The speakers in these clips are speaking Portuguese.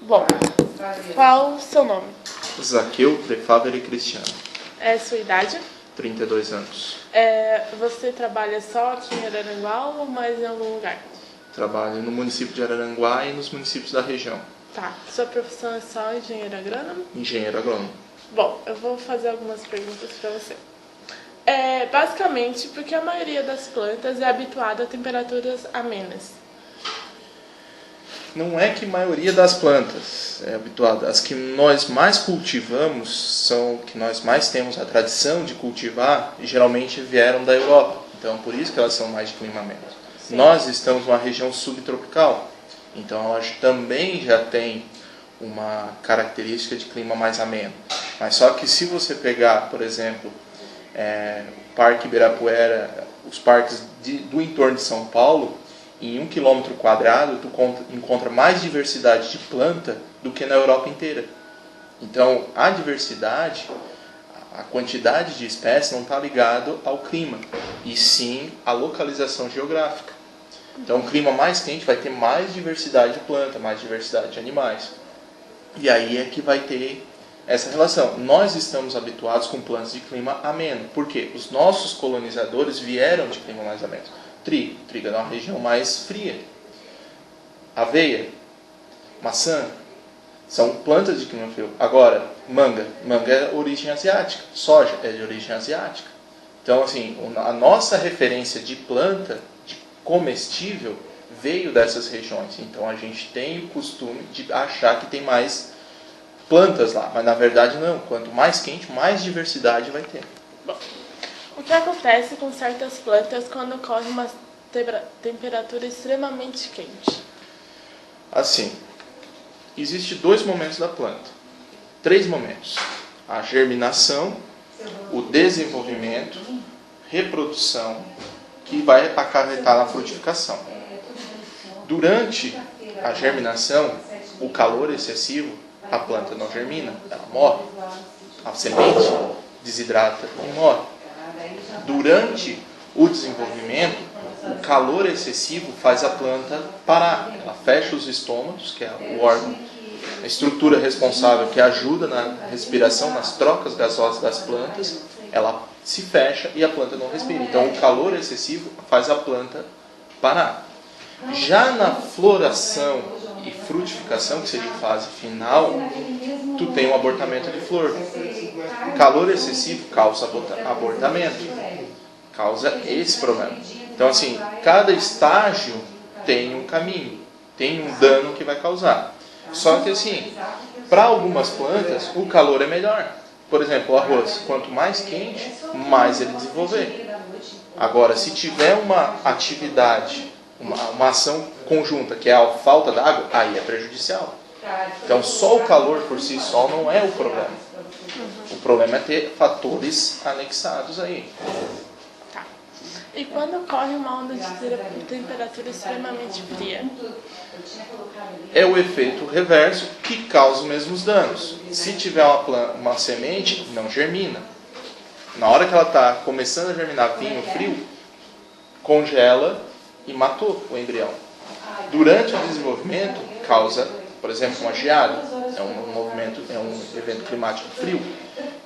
Bom, qual o seu nome? Zaqueu de Favre Cristiano, É sua idade? 32 anos. Você trabalha só aqui em Araranguá ou mais em algum lugar? Trabalho no município de Araranguá e nos municípios da região. Tá. Sua profissão é só engenheiro agrônomo? Engenheiro agrônomo. Bom, eu vou fazer algumas perguntas para você. Basicamente, porque a maioria das plantas é habituada a temperaturas amenas. Não é que a maioria das plantas é habituada. As que nós mais cultivamos são que nós mais temos a tradição de cultivar e geralmente vieram da Europa. Então, por isso que elas são mais de clima ameno. Sim. Nós estamos numa região subtropical. Então, elas também já têm uma característica de clima mais ameno. Mas só que se você pegar, por exemplo, o Parque Ibirapuera, os parques do entorno de São Paulo, em 1 km², tu encontra mais diversidade de planta do que na Europa inteira. Então, a diversidade, a quantidade de espécies não está ligado ao clima, e sim à localização geográfica. Então, um clima mais quente vai ter mais diversidade de planta, mais diversidade de animais. E aí é que vai ter essa relação. Nós estamos habituados com plantas de clima ameno. Por quê? Os nossos colonizadores vieram de clima mais ameno. Trigo é uma região mais fria. Aveia, maçã, são plantas de clima frio. Agora, manga é de origem asiática. Soja é de origem asiática. Então, assim, a nossa referência de planta, de comestível, veio dessas regiões. Então, a gente tem o costume de achar que tem mais plantas lá. Mas, na verdade, não. Quanto mais quente, mais diversidade vai ter. Bom, o que acontece com certas plantas quando ocorre uma temperatura extremamente quente? Assim, existem 2 momentos da planta. 3 momentos. A germinação, o desenvolvimento, reprodução, que vai acarretar na frutificação. Durante a germinação, o calor excessivo, a planta não germina, ela morre. A semente desidrata e morre. Durante o desenvolvimento, o calor excessivo faz a planta parar. Ela fecha os estômatos, que é o órgão, a estrutura responsável que ajuda na respiração, nas trocas gasosas das plantas, ela se fecha e a planta não respira. Então, o calor excessivo faz a planta parar. Já na floração e frutificação, que seria a fase final, tu tem um abortamento de flor. Calor excessivo causa abortamento, causa esse problema. Então, assim, cada estágio tem um caminho, tem um dano que vai causar. Só que, assim, para algumas plantas, o calor é melhor. Por exemplo, o arroz, quanto mais quente, mais ele desenvolver. Agora, se tiver uma atividade, uma ação conjunta, que é a falta d'água, aí é prejudicial. Então, só o calor por si só não é o problema. O problema é ter fatores anexados aí. Tá. E quando ocorre uma onda de temperatura extremamente fria? É o efeito reverso que causa os mesmos danos. Se tiver uma semente, não germina. Na hora que ela está começando a germinar vinho frio, congela e matou o embrião. Durante o desenvolvimento, causa, por exemplo, uma geada. É um evento climático frio.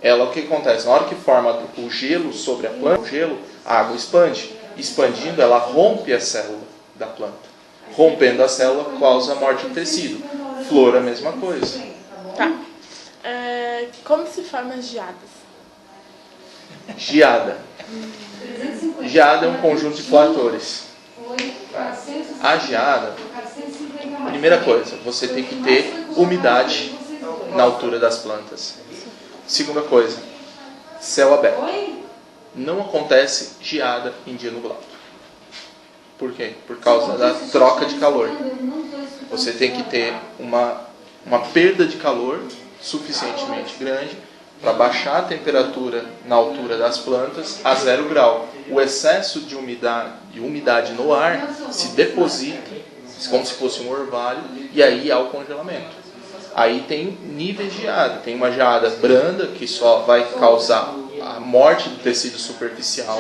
O que acontece? Na hora que forma o gelo sobre a planta, a água expande. Expandindo, ela rompe a célula da planta. Rompendo a célula, causa a morte do tecido. Flor, a mesma coisa. Tá. Como se formam as geadas? Geada. Geada é um conjunto de fatores. A geada, primeira coisa, você tem que ter umidade na altura das plantas. Segunda coisa, céu aberto. Não acontece geada em dia nublado. Por quê? Por causa da troca de calor. Você tem que ter uma perda de calor suficientemente grande para baixar a temperatura na altura das plantas a 0 grau. O excesso de umidade no ar se deposita, como se fosse um orvalho, e aí há o congelamento. Aí tem níveis de geada. Tem uma geada branda, que só vai causar a morte do tecido superficial,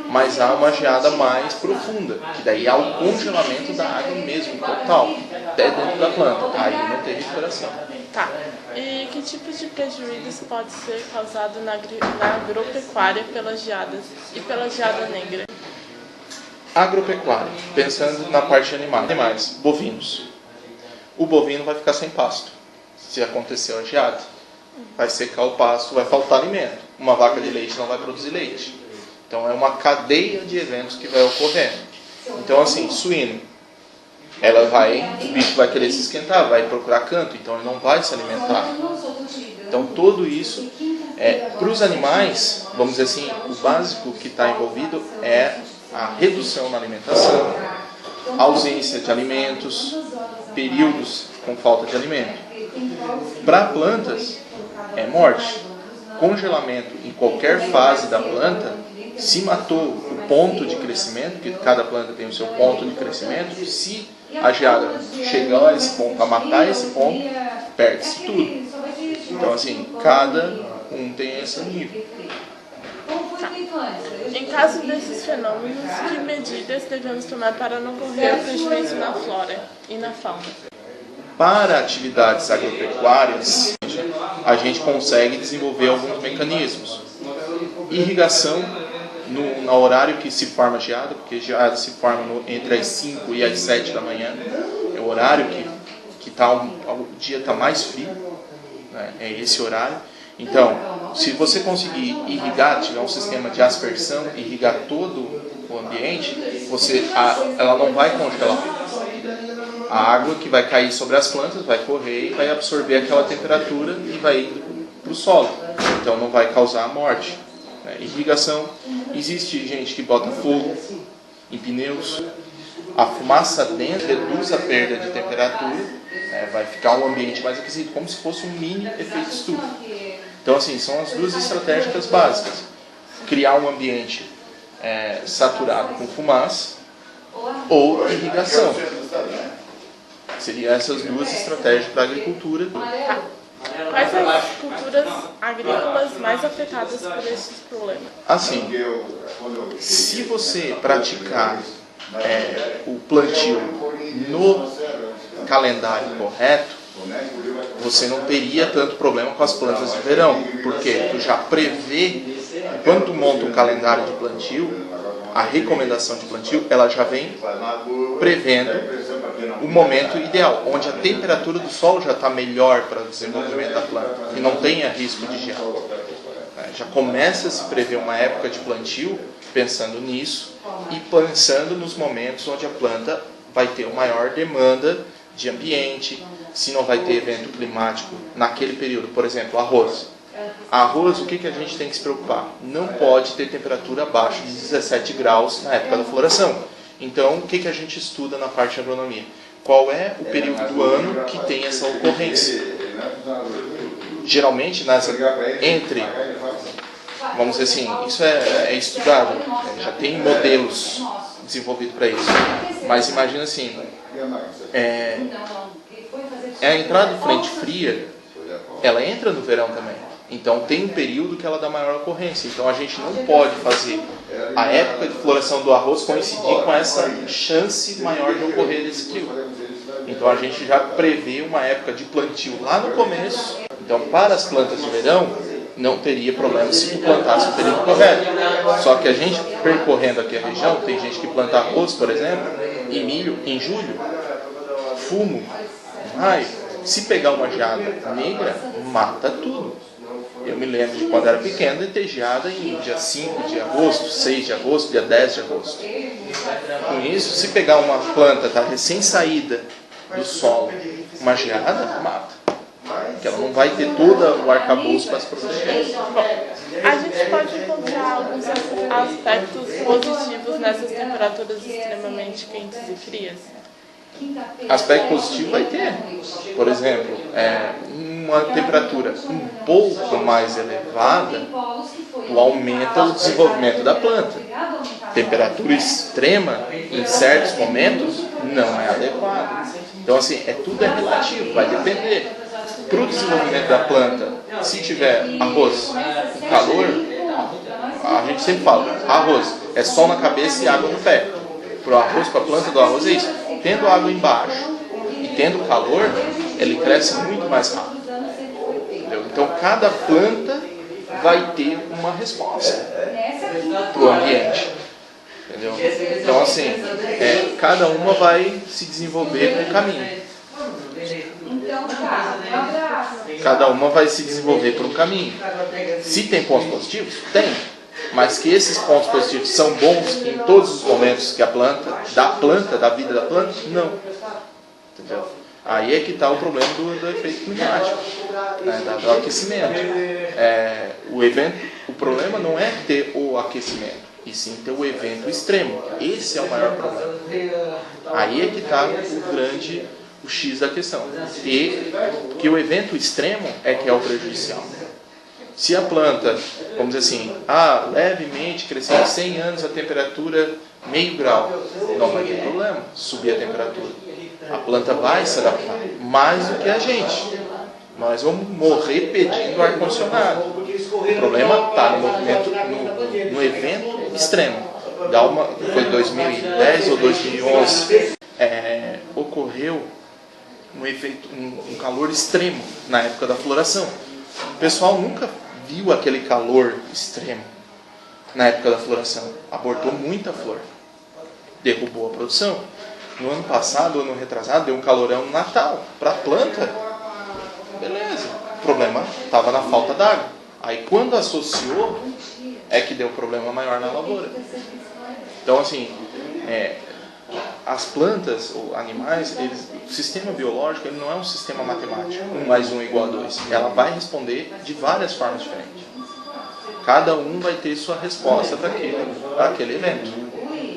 mas há uma geada mais profunda, que daí há o congelamento da água mesmo, total. até dentro da planta. Aí não tem recuperação. Tá. E que tipo de prejuízo pode ser causado na agropecuária pelas geadas e pela geada negra? Agropecuária, pensando na parte de animais, bovinos. O bovino vai ficar sem pasto, se aconteceu a geada. Vai secar o pasto, vai faltar alimento. Uma vaca de leite não vai produzir leite. Então é uma cadeia de eventos que vai ocorrendo. Então assim, suíno, o bicho vai querer se esquentar, vai procurar canto, então ele não vai se alimentar. Então tudo isso, para os animais, vamos dizer assim, o básico que está envolvido é a redução na alimentação, ausência de alimentos, períodos com falta de alimento. Para plantas, é morte. Congelamento em qualquer fase da planta, se matou o ponto de crescimento, porque cada planta tem o seu ponto de crescimento, se a geada chegar a esse ponto, a matar esse ponto, perde-se tudo. Então assim, cada um tem esse nível. Em caso desses fenômenos, que medidas devemos tomar para não correr prejuízo na flora e na fauna? Para atividades agropecuárias, a gente consegue desenvolver alguns mecanismos. Irrigação no horário que se forma a geada, porque a geada se forma entre as 5 e as 7 da manhã. É o horário que o dia está mais frio, né? É esse horário. Então, se você conseguir irrigar, tiver um sistema de aspersão, irrigar todo o ambiente, ela não vai congelar. A água que vai cair sobre as plantas vai correr e vai absorver aquela temperatura e vai indo para o solo. Então não vai causar morte. Irrigação, existe gente que bota fogo em pneus. A fumaça dentro reduz a perda de temperatura, vai ficar um ambiente mais aquecido, como se fosse um mini efeito estufa. Então assim, são as duas estratégias básicas. Criar um ambiente saturado com fumaça ou irrigação. Seriam essas duas estratégias para a agricultura. Quais as culturas agrícolas mais afetadas por esses problemas? Assim, se você praticar o plantio no calendário correto, você não teria tanto problema com as plantas de verão, porque tu já prevê, quando tu monta um calendário de plantio, a recomendação de plantio, ela já vem prevendo o momento ideal, onde a temperatura do solo já está melhor para o desenvolvimento da planta e não tenha risco de geada. Já começa a se prever uma época de plantio pensando nisso e pensando nos momentos onde a planta vai ter uma maior demanda de ambiente, se não vai ter evento climático naquele período. Por exemplo, arroz. Arroz, o que a gente tem que se preocupar? Não pode ter temperatura abaixo de 17 graus na época da floração. Então, o que a gente estuda na parte de agronomia? Qual é o período do ano que tem essa ocorrência? Geralmente, vamos dizer assim, isso é estudado, já tem modelos desenvolvidos para isso. Mas imagina assim, a entrada de frente fria, ela entra no verão também. Então tem um período que ela dá maior ocorrência. Então a gente não pode fazer a época de floração do arroz coincidir com essa chance maior de ocorrer desse frio. Então a gente já prevê uma época de plantio lá no começo. Então para as plantas de verão não teria problema se tu plantasse no período correto. Só que a gente percorrendo aqui a região, tem gente que planta arroz, por exemplo, e milho em julho, fumo em maio. Se pegar uma geada negra, mata tudo. Eu me lembro de quando era pequeno de ter geada em dia 5 de agosto, 6 de agosto, dia 10 de agosto. Com isso, se pegar uma planta recém-saída do solo, uma geada, mata. Porque ela não vai ter todo o arcabouço para se proteger. Bom, a gente pode encontrar alguns aspectos positivos nessas temperaturas extremamente quentes e frias? Aspecto positivo vai ter. Por exemplo, uma temperatura um pouco mais elevada, tu aumenta o desenvolvimento da planta. Temperatura extrema, em certos momentos, não é adequada. Então, assim, tudo é relativo, vai depender. Para o desenvolvimento da planta, se tiver arroz com calor, a gente sempre fala, arroz é sol na cabeça e água no pé. Para o arroz, para a planta do arroz é isso. Tendo água embaixo e tendo calor, ele cresce muito mais rápido. Entendeu? Então, cada planta vai ter uma resposta para o ambiente. Entendeu? Então, assim, cada uma vai se desenvolver por um caminho. Cada uma vai se desenvolver por um caminho. Se tem pontos positivos? Tem. Mas que esses pontos positivos são bons em todos os momentos que da vida da planta? Não. Entendeu? Aí é que está o problema do efeito climático, né, do aquecimento. O problema não é ter o aquecimento, e sim ter o evento extremo. Esse é o maior problema. Aí é que está o X da questão. Que o evento extremo é que é o prejudicial. Se a planta, vamos dizer assim, levemente crescer em 100 anos a temperatura meio grau, não vai ter problema subir a temperatura. A planta vai se adaptar mais do que a gente. Nós vamos morrer pedindo ar-condicionado. O problema está no movimento, no evento extremo. Foi 2010 ou 2011, ocorreu um calor extremo na época da floração. O pessoal nunca viu aquele calor extremo na época da floração. Abortou muita flor. Derrubou a produção. No ano passado, ano retrasado, deu um calorão no Natal para a planta. Beleza. O problema estava na falta d'água. Aí quando associou, é que deu problema maior na lavoura. Então, assim, as plantas ou animais, o sistema biológico ele não é um sistema matemático, 1 mais 1 é igual a 2. Ela vai responder de várias formas diferentes. Cada um vai ter sua resposta para aquele evento.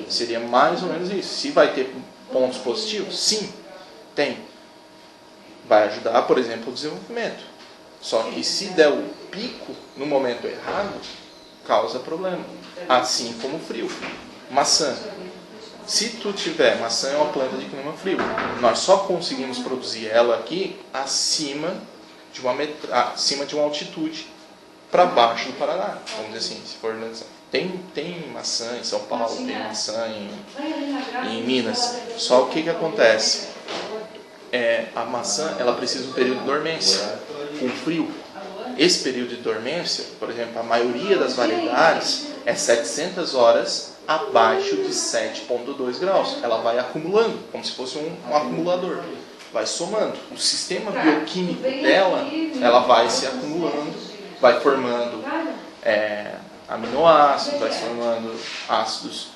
Seria mais ou menos isso. Se vai ter pontos positivos? Sim, tem. Vai ajudar, por exemplo, o desenvolvimento. Só que se der o pico no momento errado, causa problema. Assim como o frio. Maçã. Se tu tiver, maçã é uma planta de clima frio. Nós só conseguimos produzir ela aqui acima de uma altitude para baixo do Paraná. Vamos dizer assim, se for tem maçã em São Paulo, tem maçã em Minas. Só o que acontece? A maçã ela precisa de um período de dormência com frio. Esse período de dormência, por exemplo, a maioria das variedades é 700 horas abaixo de 7,2 graus. Ela vai acumulando, como se fosse um acumulador. Vai somando. O sistema bioquímico dela, ela vai se acumulando, vai formando aminoácidos, vai formando ácidos,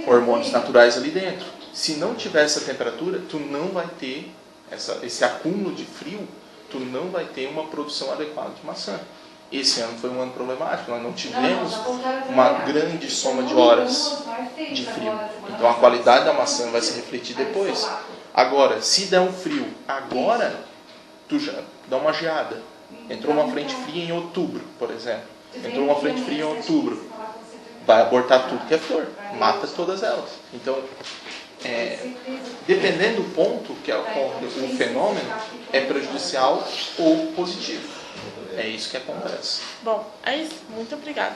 hormônios naturais ali dentro. Se não tiver essa temperatura, tu não vai ter esse acúmulo de frio, tu não vai ter uma produção adequada de maçã. Esse ano foi um ano problemático, nós não tivemos uma grande soma de horas de frio. Então a qualidade da maçã vai se refletir depois. Agora, se der um frio agora, tu já dá uma geada. Entrou uma frente fria em outubro, por exemplo. Entrou uma frente fria em outubro. Vai abortar tudo que é flor. Mata todas elas. Então, dependendo do ponto que ocorre o fenômeno, é prejudicial ou positivo. É isso que acontece. Bom, é isso. Muito obrigada.